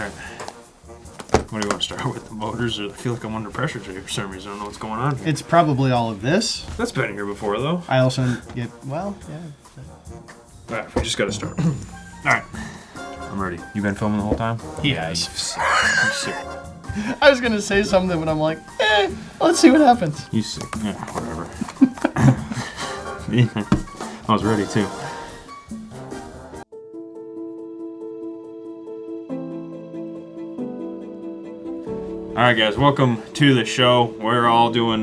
right. What do you want to start with? The motors? I feel like I'm under pressure today for some reason. I don't know what's going on here. It's probably all of this. That's been here before, though. I also get, well, yeah. All right, we just got to start. All right. I'm ready. You been filming the whole time? Yeah, You sick. I was going to say something, but I'm like, let's see what happens. You sick. Yeah, whatever. I was ready, too. All right, guys, welcome to the show. We're all doing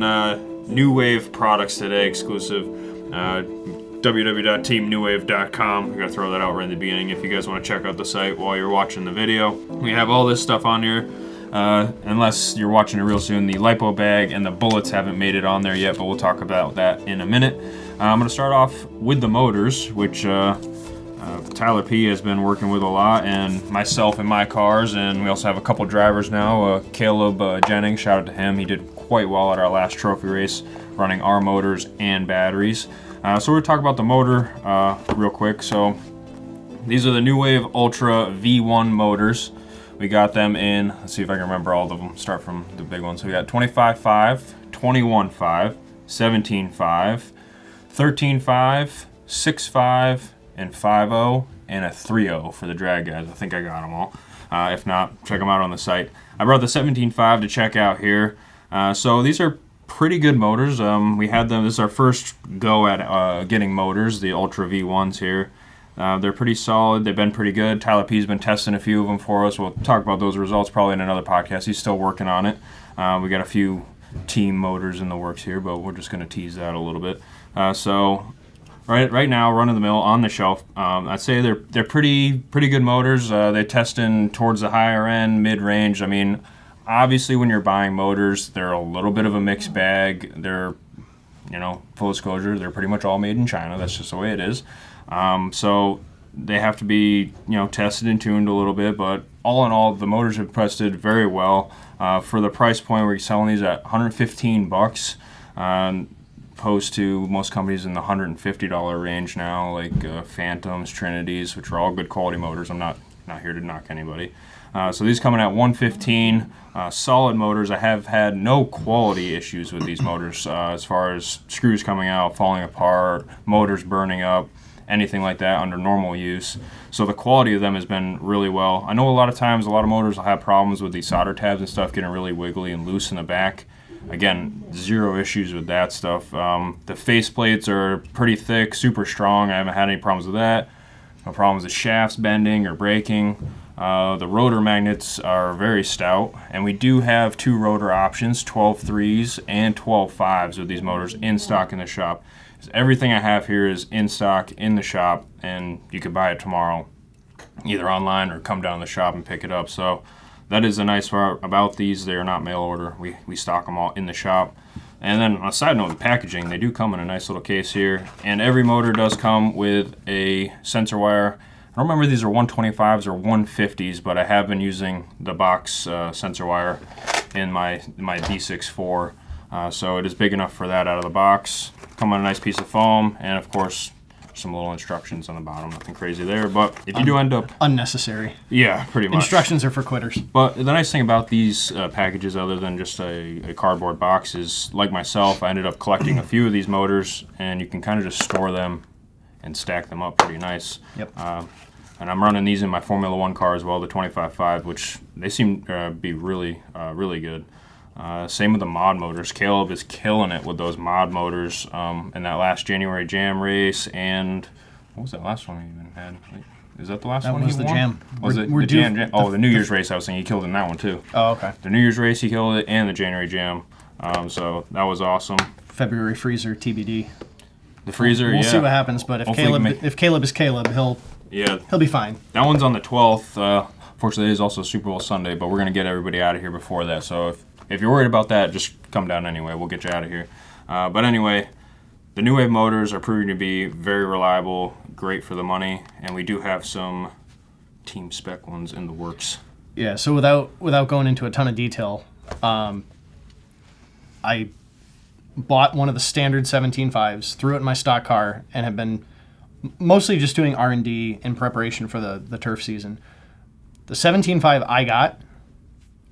New Wave products today, exclusive. www.teamnewwave.com. I gotta throw that out right in the beginning if you guys want to check out the site while you're watching the video. We have all this stuff on here. Unless you're watching it real soon, the lipo bag and the bullets haven't made it on there yet, but we'll talk about that in a minute. I'm gonna start off with the motors, which Tyler P has been working with a lot, and myself in my cars, and we also have a couple drivers now. Caleb Jennings, shout out to him. He did quite well at our last trophy race, running our motors and batteries. So we're talking about the motor real quick. So these are the New Wave Ultra V1 motors. We got them in, let's see if I can remember all of them. Start from the big ones. So we got 25.5, 21.5, 17.5, 13.5, 6.5, and 5.0, and a 3.0 for the drag guys. I think I got them all. If not, check them out on the site. I brought the 17.5 to check out here. So these are pretty good motors. We had them, this is our first go at getting motors, the Ultra V1s here. They're pretty solid. They've been pretty good. Tyler P's been testing a few of them for us. We'll talk about those results probably in another podcast. He's still working on it. We got a few team motors in the works here, but we're just going to tease that a little bit. So right now, run of the mill on the shelf. I'd say they're pretty good motors. They test in towards the higher end, mid range. I mean, obviously, when you're buying motors, they're a little bit of a mixed bag. They're, full disclosure, they're pretty much all made in China. That's just the way it is. So they have to be, tested and tuned a little bit. But all in all, the motors have tested very well. For the price point, we're selling these at $115, opposed to most companies in the $150 range now, like Phantoms, Trinities, which are all good quality motors. I'm not here to knock anybody. So these coming at $115, solid motors. I have had no quality issues with these motors as far as screws coming out, falling apart, motors burning up, anything like that under normal use. So the quality of them has been really well. I know a lot of times a lot of motors will have problems with these solder tabs and stuff getting really wiggly and loose in the back. Again, zero issues with that stuff. The face plates are pretty thick, super strong. I haven't had any problems with that. No problems with shafts bending or breaking. The rotor magnets are very stout, and we do have two rotor options, 12.3s and 12.5s with these motors in stock in the shop. Everything I have here is in stock in the shop, and you could buy it tomorrow, either online or come down to the shop and pick it up. So that is the nice part about these. They are not mail order. We stock them all in the shop. And then on a side note, the packaging, they do come in a nice little case here. And every motor does come with a sensor wire. I don't remember if these are 125s or 150s, but I have been using the box sensor wire in my D64. So it is big enough for that out of the box. Come on a nice piece of foam, and of course, some little instructions on the bottom. Nothing crazy there, but if you do end up... Unnecessary. Yeah, pretty much. Instructions are for quitters. But the nice thing about these packages, other than just a cardboard box, is, like myself, I ended up collecting a few of these motors, and you can kind of just store them and stack them up pretty nice. Yep. And I'm running these in my Formula 1 car as well, the 25.5, which they seem to be really good. Same with the mod motors. Caleb is killing it with those mod motors in that last January Jam race. And what was that last one we even had? Is that the last one? That was the won? Jam. Was it the Jam? Oh, the New Year's race. I was saying he killed in that one too. Oh, okay. The New Year's race he killed it, and the January Jam. So that was awesome. February freezer TBD. The freezer. We'll see what happens. But if Caleb is Caleb, he'll be fine. That one's on the 12th. Fortunately, it is also Super Bowl Sunday, but we're gonna get everybody out of here before that. So if you're worried about that, just come down anyway. We'll get you out of here. But anyway, the New Wave motors are proving to be very reliable, great for the money, and we do have some team spec ones in the works. Yeah, so without going into a ton of detail, I bought one of the standard 17.5s, threw it in my stock car, and have been mostly just doing R&D in preparation for the turf season. The 17.5 I got,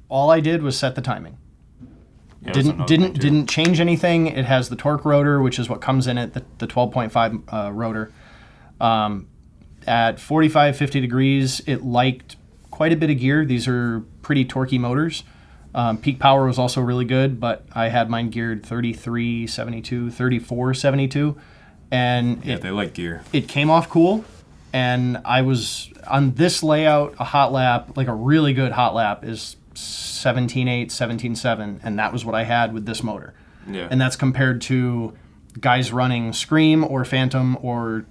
all I did was set the timing. Yeah, that's another thing, too. Didn't change anything. It has the torque rotor, which is what comes in it, the 12.5 rotor. At 45, 50 degrees, it liked quite a bit of gear. These are pretty torquey motors. Peak power was also really good, but I had mine geared 33, 72, 34, 72. And they like gear. It came off cool. And I was on this layout, a hot lap, like a really good hot lap is 17.8, 17.7, and that was what I had with this motor. Yeah. And that's compared to guys running Scream or Phantom or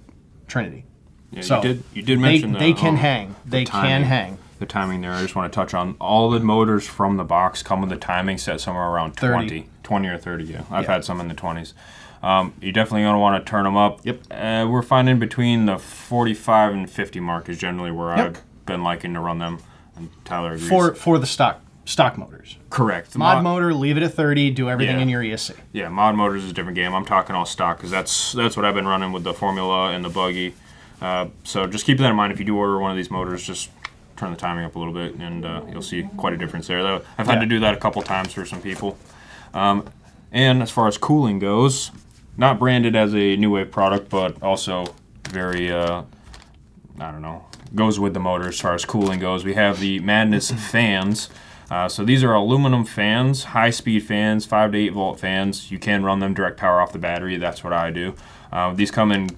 Trinity. Yeah, so you did mention they can hang. They can hang. The timing there, I just want to touch on all the motors from the box come with the timing set somewhere around 20 or 30. Yeah, I've had some in the 20s. You're definitely going to want to turn them up. Yep. We're finding between the 45 and 50 mark is generally where I've been liking to run them. And Tyler agrees. For the stock motors. Correct. The mod motor, leave it at 30. Do everything in your ESC. Yeah, mod motors is a different game. I'm talking all stock because that's what I've been running with the Formula and the buggy. So just keep that in mind if you do order one of these motors. Just turn the timing up a little bit, and you'll see quite a difference there. I've had to do that a couple times for some people. And as far as cooling goes, not branded as a New Wave product, but also very, goes with the motor as far as cooling goes. We have the Madness fans. So these are aluminum fans, high-speed fans, 5 to 8 volt fans. You can run them direct power off the battery. That's what I do. These come in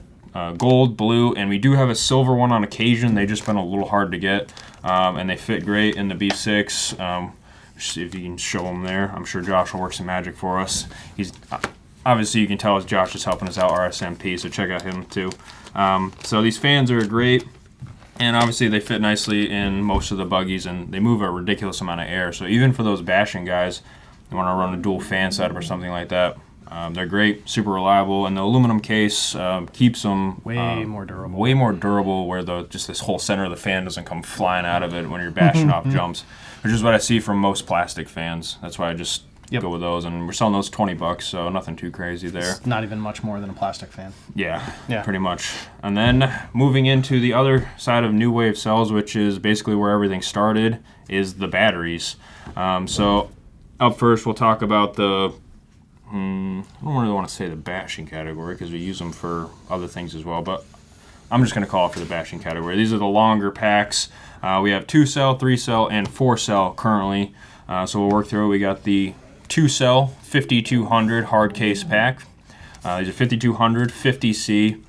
gold, blue, and we do have a silver one on occasion. They've just been a little hard to get, and they fit great in the B6. See if you can show them there. I'm sure Josh will work some magic for us. He's obviously, you can tell Josh is helping us out, RSMP, so check out him too. So these fans are great, and obviously they fit nicely in most of the buggies, and they move a ridiculous amount of air. So even for those bashing guys, you want to run a dual fan setup or something like that, they're great, super reliable, and the aluminum case keeps them way more durable. Way more durable, where just this whole center of the fan doesn't come flying out of it when you're bashing off jumps, which is what I see from most plastic fans. That's why I just go with those, and we're selling those $20, so nothing too crazy there. It's not even much more than a plastic fan. Yeah, pretty much. And then moving into the other side of New Wave cells, which is basically where everything started, is the batteries. So up first, we'll talk about the I don't really want to say the bashing category because we use them for other things as well, but I'm just going to call it for the bashing category. These are the longer packs. We have 2-cell, 3-cell, and 4-cell currently. So we'll work through it. We got the 2-cell 5200 hard case pack. These are 5200 50C.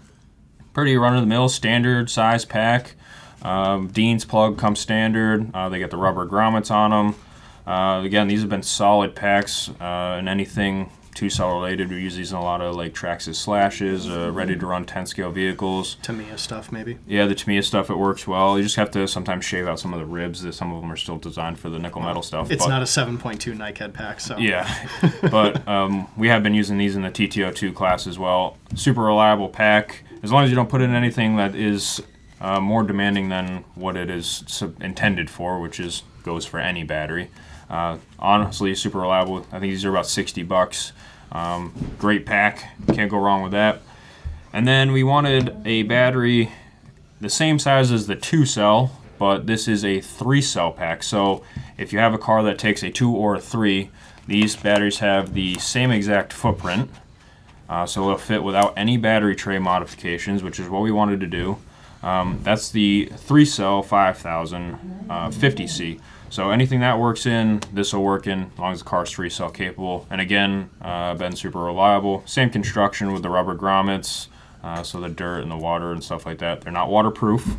Pretty run-of-the-mill standard size pack. Dean's plug comes standard. They got the rubber grommets on them. Again, these have been solid packs, and anything 2-cell related. We use these in a lot of like Traxxas slashes, ready to run 10-scale vehicles. Tamiya stuff, maybe. Yeah, the Tamiya stuff, it works well. You just have to sometimes shave out some of the ribs. Some of them are still designed for the nickel metal stuff. It's not a 7.2 Nycad pack, so. Yeah, but we have been using these in the TTO2 class as well. Super reliable pack. As long as you don't put in anything that is more demanding than what it is intended for, which goes for any battery. Honestly, super reliable. I think these are about $60. Great pack. Can't go wrong with that. And then we wanted a battery the same size as the 2-cell, but this is a 3-cell pack. So if you have a car that takes a 2 or a 3, these batteries have the same exact footprint. So they'll fit without any battery tray modifications, which is what we wanted to do. That's the 3-cell 5000 50C. So anything that works in, this will work in, as long as the car's 3-cell capable. And again, been super reliable. Same construction with the rubber grommets, so the dirt and the water and stuff like that. They're not waterproof,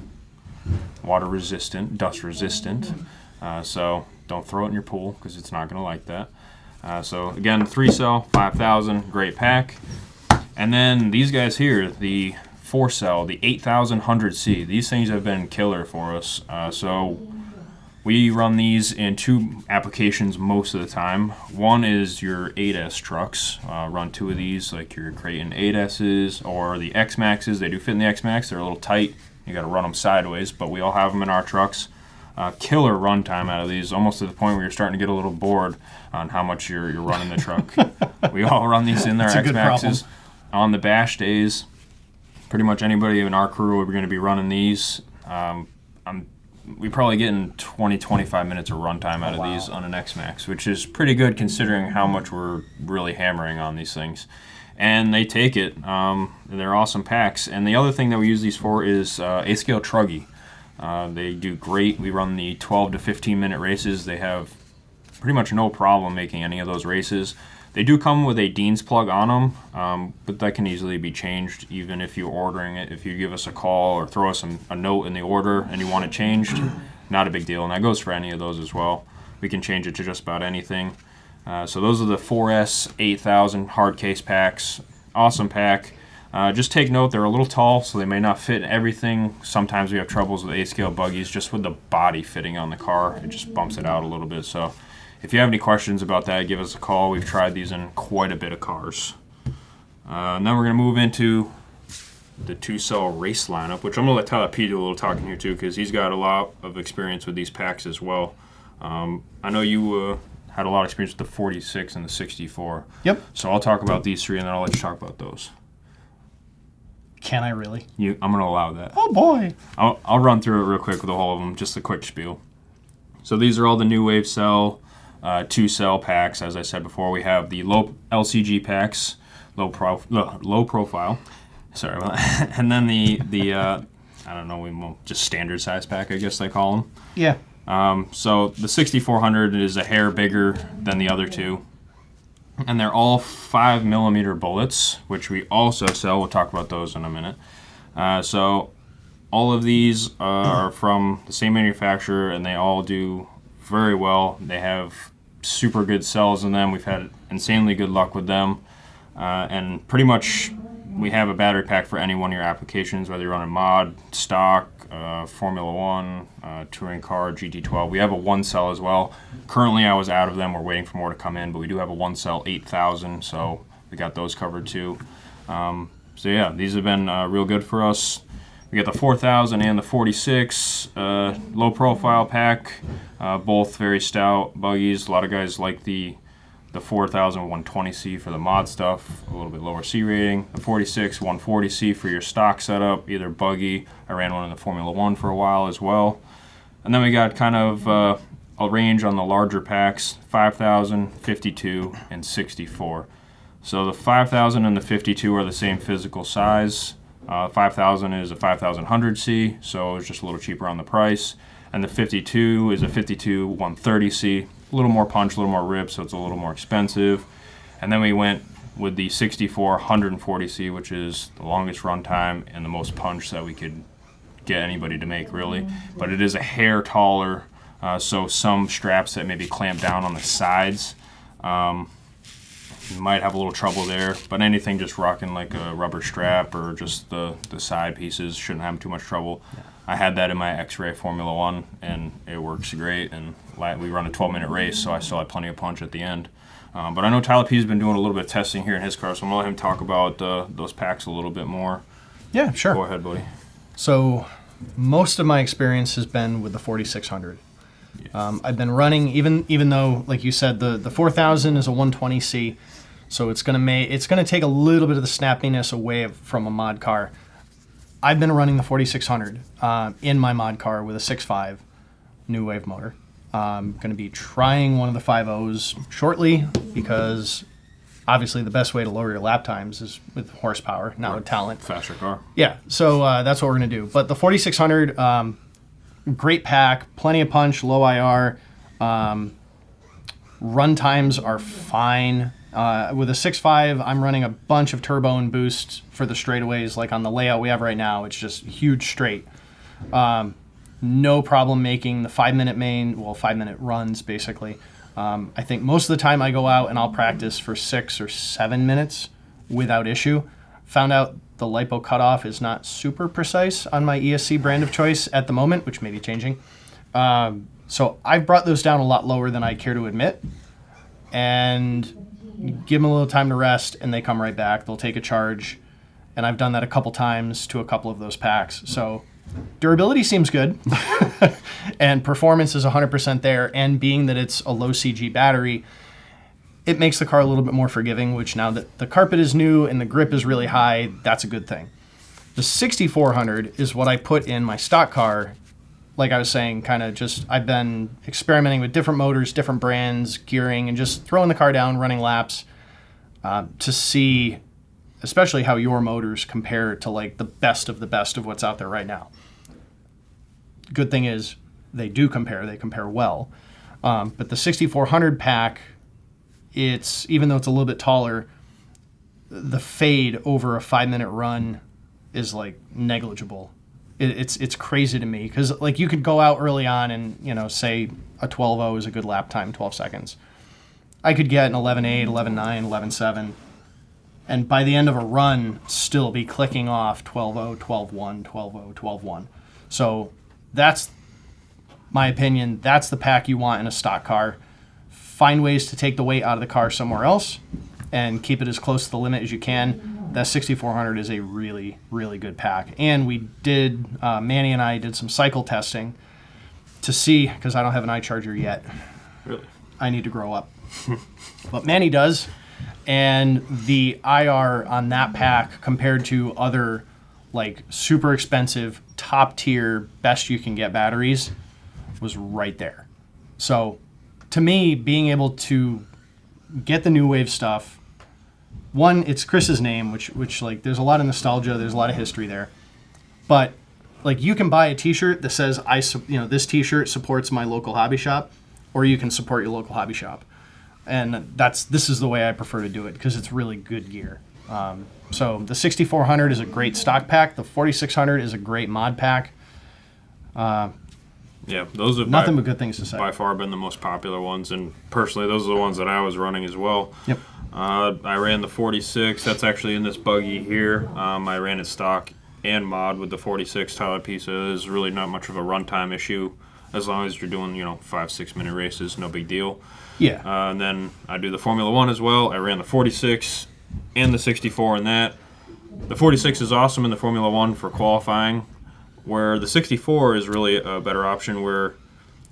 water resistant, dust resistant. So don't throw it in your pool because it's not going to like that. So again, 3-cell, 5000, great pack. And then these guys here, the 4-cell, the 8100C. These things have been killer for us. So we run these in 2 applications most of the time. One is your 8S trucks. Run 2 of these, like your Creighton 8Ss or the X-Maxes. They do fit in the X-Max. They're a little tight. You got to run them sideways, but we all have them in our trucks. Killer runtime out of these, almost to the point where you're starting to get a little bored on how much you're running the truck. We all run these in there, X-Maxes. On the bash days, pretty much anybody in our crew are going to be running these. I'm we probably getting 20-25 minutes of runtime out of these on an X-Max, which is pretty good considering how much we're really hammering on these things. And they take it. They're awesome packs. And the other thing that we use these for is 8th scale truggy. They do great. We run the 12 to 15 minute races. They have pretty much no problem making any of those races. They do come with a Dean's plug on them, but that can easily be changed even if you're ordering it. If you give us a call or throw us a note in the order and you want it changed, not a big deal. And that goes for any of those as well. We can change it to just about anything. So those are the 4S 8000 hard case packs. Awesome pack. Just take note, they're a little tall, so they may not fit everything. Sometimes we have troubles with 8 scale buggies just with the body fitting on the car. It just bumps it out a little bit. So if you have any questions about that, give us a call. We've tried these in quite a bit of cars. And then we're going to move into the 2-cell race lineup, which I'm going to let Tyler P do a little talking here too, because he's got a lot of experience with these packs as well. I know you had a lot of experience with the 46 and the 64. Yep. So I'll talk about these three, and then I'll let you talk about those. Can I really? I'm going to allow that. Oh, boy. I'll run through it real quick with all of them, just a quick spiel. So these are all the new wave cell, 2-cell packs. As I said before, we have the low LCG packs, low profile. Sorry about that. And then the I don't know, just standard size pack, I guess they call them. Yeah. So the 6400 is a hair bigger than the other two. And they're all 5mm bullets, which we also sell. We'll talk about those in a minute. So all of these are from the same manufacturer, and they all do very well. They have super good cells in them. We've had insanely good luck with them. And pretty much we have a battery pack for any one of your applications, whether you're running mod, stock, Formula One, touring car, GT12. We have a 1-cell as well. Currently, I was out of them. We're waiting for more to come in, but we do have a 1-cell 8000, so we got those covered too. So yeah, these have been real good for us. We got the 4000 and the 46 low profile pack, both very stout buggies. A lot of guys like the 4000 120C for the mod stuff, a little bit lower C rating. The 46 140C for your stock setup, either buggy. I ran one in the Formula One for a while as well. And then we got kind of a range on the larger packs, 5000, 52, and 64. So the 5000 and the 52 are the same physical size. 5000 is a 5100C, so it's just a little cheaper on the price. And the 52 is a 52 130C. A little more punch, a little more rip, so it's a little more expensive. And then we went with the 64 140C, which is the longest runtime and the most punch that we could get anybody to make, really. But it is a hair taller, so some straps that maybe clamp down on the sides, you might have a little trouble there. But anything just rocking like a rubber strap or just the side pieces shouldn't have too much trouble. Yeah. I had that in my X-Ray Formula One, and it works great. And we run a 12-minute race, so I still had plenty of punch at the end. But I know Tyler P's been doing a little bit of testing here in his car, so I'm going to let him talk about those packs a little bit more. Yeah, sure. Go ahead, buddy. So most of my experience has been with the 4600. Yeah. I've been running, even though, like you said, the 4000 is a 120C, so it's going to take a little bit of the snappiness away from a mod car. I've been running the 4600 in my mod car with a 6.5 new wave motor. I'm going to be trying one of the 5.0s shortly because obviously the best way to lower your lap times is with horsepower, not with talent. Faster car. Yeah, so that's what we're going to do. But the 4600, great pack, plenty of punch, low IR. Run times are fine. With a 6.5, I'm running a bunch of turbo and boost for the straightaways. Like on the layout we have right now, it's just huge straight. No problem making the 5-minute runs, basically. I think most of the time I go out and I'll practice for 6 or 7 minutes without issue. Found out the lipo cutoff is not super precise on my ESC brand of choice at the moment, which may be changing. So I've brought those down a lot lower than I care to admit. And give them a little time to rest, and they come right back. They'll take a charge, and I've done that a couple times to a couple of those packs. So durability seems good, and performance is 100% there, and being that it's a low CG battery, it makes the car a little bit more forgiving, which now that the carpet is new and the grip is really high, that's a good thing. The 6400 is what I put in my stock car like I was saying, kind of just I've been experimenting with different motors, different brands, gearing, and just throwing the car down, running laps to see, especially how your motors compare to like the best of what's out there right now. Good thing is they do compare. They compare well. But the 6400 pack, it's even though it's a little bit taller, the fade over a 5-minute run is like negligible. It's crazy to me because like you could go out early on and say a 12.0 is a good lap time, 12 seconds. I could get an 11.8, 11.9, 11.7, and by the end of a run still be clicking off 12.0, 12.1, 12.0, 12.1. So that's my opinion. That's the pack you want in a stock car. Find ways to take the weight out of the car somewhere else and keep it as close to the limit as you can. That 6400 is a really, really good pack. And we did, Manny and I did some cycle testing to see, because I don't have an iCharger yet. Really? I need to grow up. But Manny does. And the IR on that pack compared to other like super expensive, top tier, best you can get batteries was right there. So to me, being able to get the new wave stuff, one, it's Chris's name, which like there's a lot of nostalgia, there's a lot of history there. But like you can buy a t-shirt that says this t-shirt supports my local hobby shop, or you can support your local hobby shop. And this is the way I prefer to do it because it's really good gear. So the 6400 is a great stock pack. The 4600 is a great mod pack. Yeah, those have nothing but good things to say. By far been the most popular ones, and personally, those are the ones that I was running as well. Yep. I ran the 46. That's actually in this buggy here. I ran it stock and mod with the 46 Tyler piece. There's really not much of a runtime issue as long as you're doing 5-6 minute races, no big deal. Yeah. And then I do the Formula 1 as well. I ran the 46 and the 64 in that. The 46 is awesome in the Formula 1 for qualifying, where the 64 is really a better option where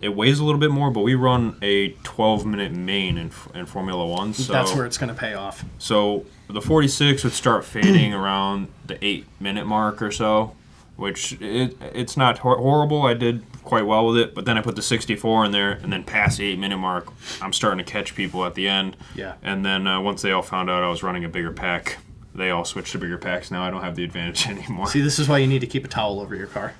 it weighs a little bit more, but we run a 12-minute main in Formula 1. So that's where it's going to pay off. So the 46 would start fading around the 8-minute mark or so, which it's not horrible. I did quite well with it, but then I put the 64 in there, and then past the 8-minute mark, I'm starting to catch people at the end. Yeah. And then once they all found out I was running a bigger pack, they all switched to bigger packs. Now I don't have the advantage anymore. See, this is why you need to keep a towel over your car.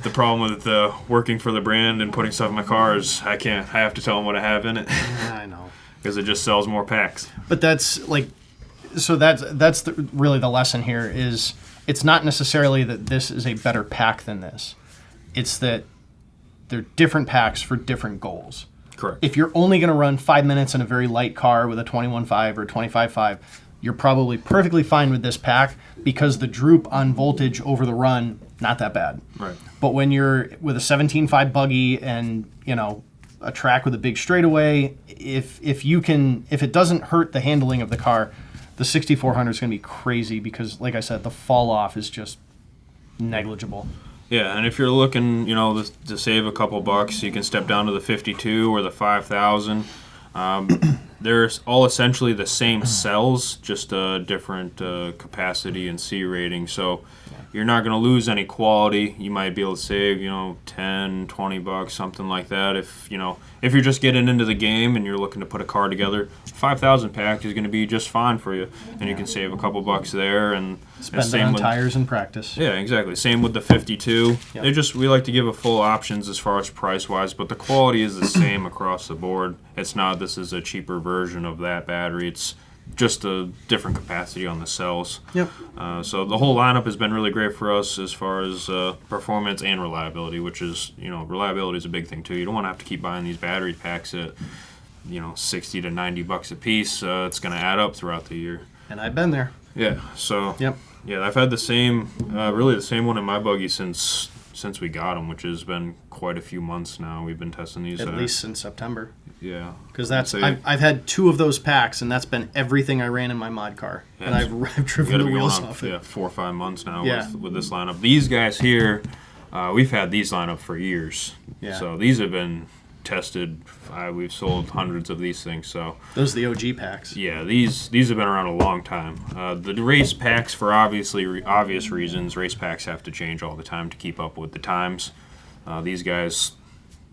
The problem with working for the brand and putting stuff in my car is I have to tell them what I have in it. I know. Because it just sells more packs. But that's really the lesson here is it's not necessarily that this is a better pack than this. It's that they're different packs for different goals. Correct. If you're only going to run 5 minutes in a very light car with a 21.5 or 25.5, you're probably perfectly fine with this pack because the droop on voltage over the run, not that bad. Right. But when you're with a 17.5 buggy and, a track with a big straightaway, if it doesn't hurt the handling of the car, the 6400 is going to be crazy because, like I said, the fall off is just negligible. Yeah, and if you're looking, to save a couple bucks, you can step down to the 52 or the 5000. They're all essentially the same cells, just a different capacity and C rating. So you're not going to lose any quality. You might be able to save, 10, 20 bucks, something like that. If you're just getting into the game and you're looking to put a car together, 5,000 pack is going to be just fine for you, and you can save a couple bucks there. And spend it on tires in practice. Yeah, exactly. Same with the 52. Yep. We like to give a full options as far as price wise, but the quality is the same across the board. It's not this is a cheaper version of that battery. It's just a different capacity on the cells. Yep. So the whole lineup has been really great for us as far as performance and reliability, which is, reliability is a big thing too. You don't want to have to keep buying these battery packs at, 60 to 90 bucks a piece. It's going to add up throughout the year. And I've been there. Yeah. So. Yep. Yeah, I've had the same one in my buggy since we got them, which has been quite a few months now. We've been testing these. At least since September. Yeah. Because I've had 2 of those packs, and that's been everything I ran in my mod car. Yeah, and I've driven the wheels off it. Yeah, 4 or 5 months now Yeah. with this lineup. These guys here, we've had these lineup for years. Yeah. So these have been tested. We've sold hundreds of these things. So those are the OG packs. Yeah, these have been around a long time. The race packs, for obvious reasons, race packs have to change all the time to keep up with the times. These guys,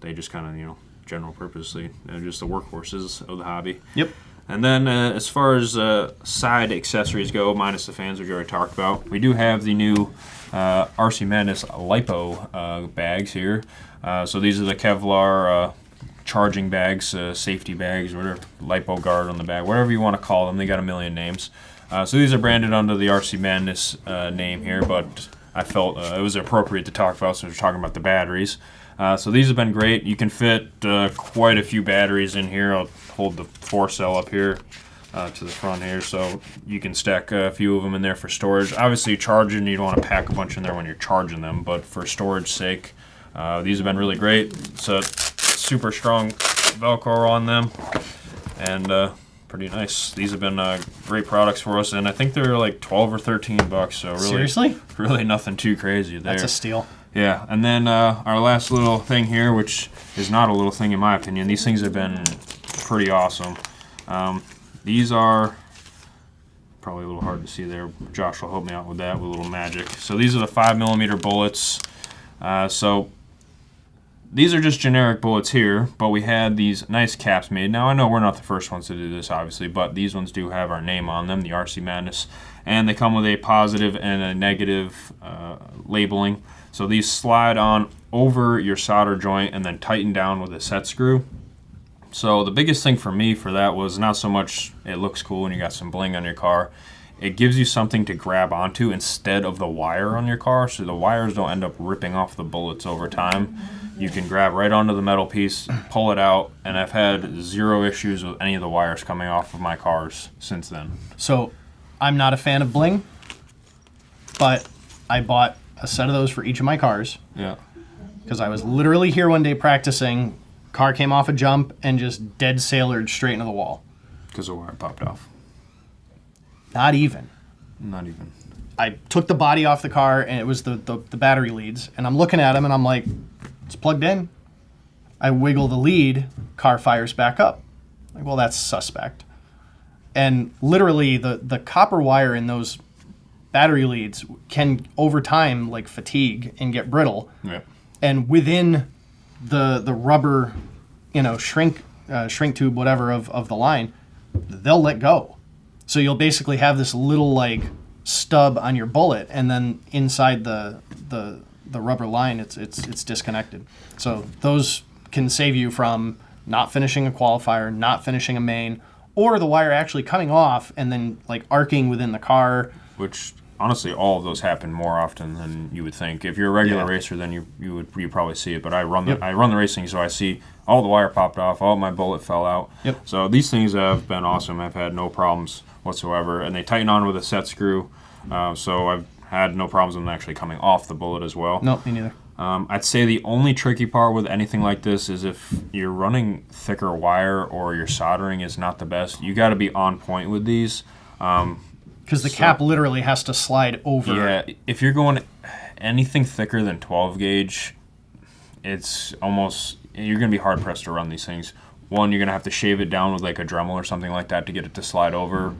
they just kind of, you know, general purpose. They're just the workhorses of the hobby. Yep. And then as far as side accessories go, minus the fans, which we already talked about, we do have the new RC Madness LiPo bags here. So these are the Kevlar charging bags, safety bags, whatever, LiPo guard on the bag, whatever you want to call them. They got a million names. So these are branded under the RC Madness name here, but I felt it was appropriate to talk about since we're talking about the batteries. So these have been great. You can fit quite a few batteries in here. I'll hold the 4-cell up here to the front here, so you can stack a few of them in there for storage. Obviously, charging, you don't want to pack a bunch in there when you're charging them, but for storage sake, these have been really great. It's a super strong Velcro on them, and pretty nice. These have been great products for us, and I think they're like 12 or 13 bucks. So really, seriously, really nothing too crazy there. That's a steal. Yeah, and then our last little thing here, which is not a little thing in my opinion. These things have been pretty awesome. These are probably a little hard to see there. Josh will help me out with that with a little magic. So these are the 5mm bullets. So these are just generic bullets here, but we had these nice caps made. Now I know we're not the first ones to do this, obviously, but these ones do have our name on them, the RC Madness, and they come with a positive and a negative labeling. So these slide on over your solder joint and then tighten down with a set screw. So the biggest thing for me for that was not so much it looks cool and you got some bling on your car. It gives you something to grab onto instead of the wire on your car, so the wires don't end up ripping off the bullets over time. You can grab right onto the metal piece, pull it out, and I've had zero issues with any of the wires coming off of my cars since then. So I'm not a fan of bling, but I bought a set of those for each of my cars. Yeah. Because I was literally here one day practicing, car came off a jump and just dead sailored straight into the wall. Because the wire popped off. Not even. Not even. I took the body off the car and it was the battery leads, and I'm looking at them and I'm like, it's plugged in. I wiggle the lead, car fires back up. Like, well, that's suspect. And literally the copper wire in those battery leads can over time like fatigue and get brittle. Yeah. And within the rubber, you know, shrink tube, whatever of the line, they'll let go. So you'll basically have this little like stub on your bullet, and then inside the rubber line, it's disconnected. So those can save you from not finishing a qualifier, not finishing a main, or the wire actually coming off and then like arcing within the car. Which honestly, all of those happen more often than you would think. If you're a regular racer, then you probably see it. But I run the racing, so I see all the wire popped off, all my bullet fell out. Yep. So these things have been awesome. I've had no problems whatsoever, and they tighten on with a set screw. So I've had no problems with them actually coming off the bullet as well. Nope, me neither. I'd say the only tricky part with anything like this is if you're running thicker wire or your soldering is not the best. You got to be on point with these. Because the cap literally has to slide over. Yeah, if you're going anything thicker than 12 gauge, it's almost, you're going to be hard pressed to run these things. One, you're going to have to shave it down with like a Dremel or something like that to get it to slide over.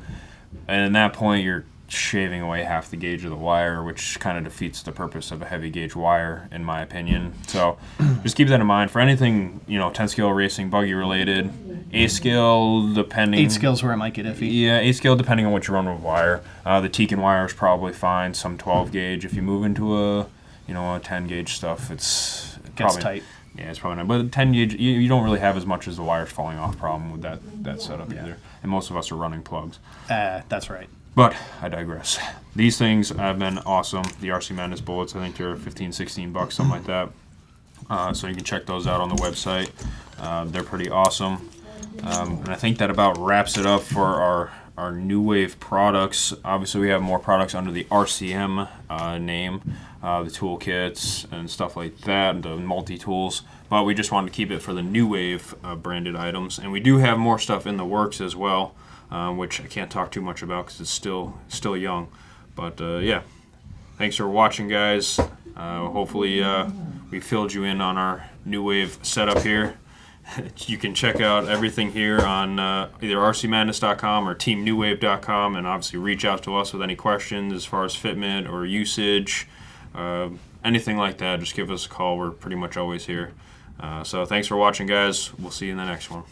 And at that point, you're shaving away half the gauge of the wire, which kind of defeats the purpose of a heavy gauge wire, in my opinion. So just keep that in mind. For anything, 10 scale racing, buggy related, 8 scale, depending. 8 scale's where it might get iffy. Yeah, 8 scale, depending on what you run with wire. The Tekin wire is probably fine. Some 12 gauge. If you move into a 10 gauge stuff, it's gets tight. Yeah, it's probably not. But 10 gauge, you don't really have as much as the wires falling off problem with that setup either. And most of us are running plugs. That's right. But I digress. These things have been awesome. The RC Madness bullets, I think they're 15, 16 bucks, something like that. So you can check those out on the website. They're pretty awesome. And I think that about wraps it up for our new wave products. Obviously, we have more products under the RCM name, the toolkits and stuff like that, the multi-tools. But we just wanted to keep it for the new wave branded items. And we do have more stuff in the works as well. Which I can't talk too much about because it's still young. But yeah, thanks for watching, guys. Hopefully we filled you in on our new wave setup here. You can check out everything here on either rcmadness.com or teamnewwave.com, and obviously reach out to us with any questions as far as fitment or usage. anything like that, just give us a call. We're pretty much always here. So thanks for watching, guys. We'll see you in the next one.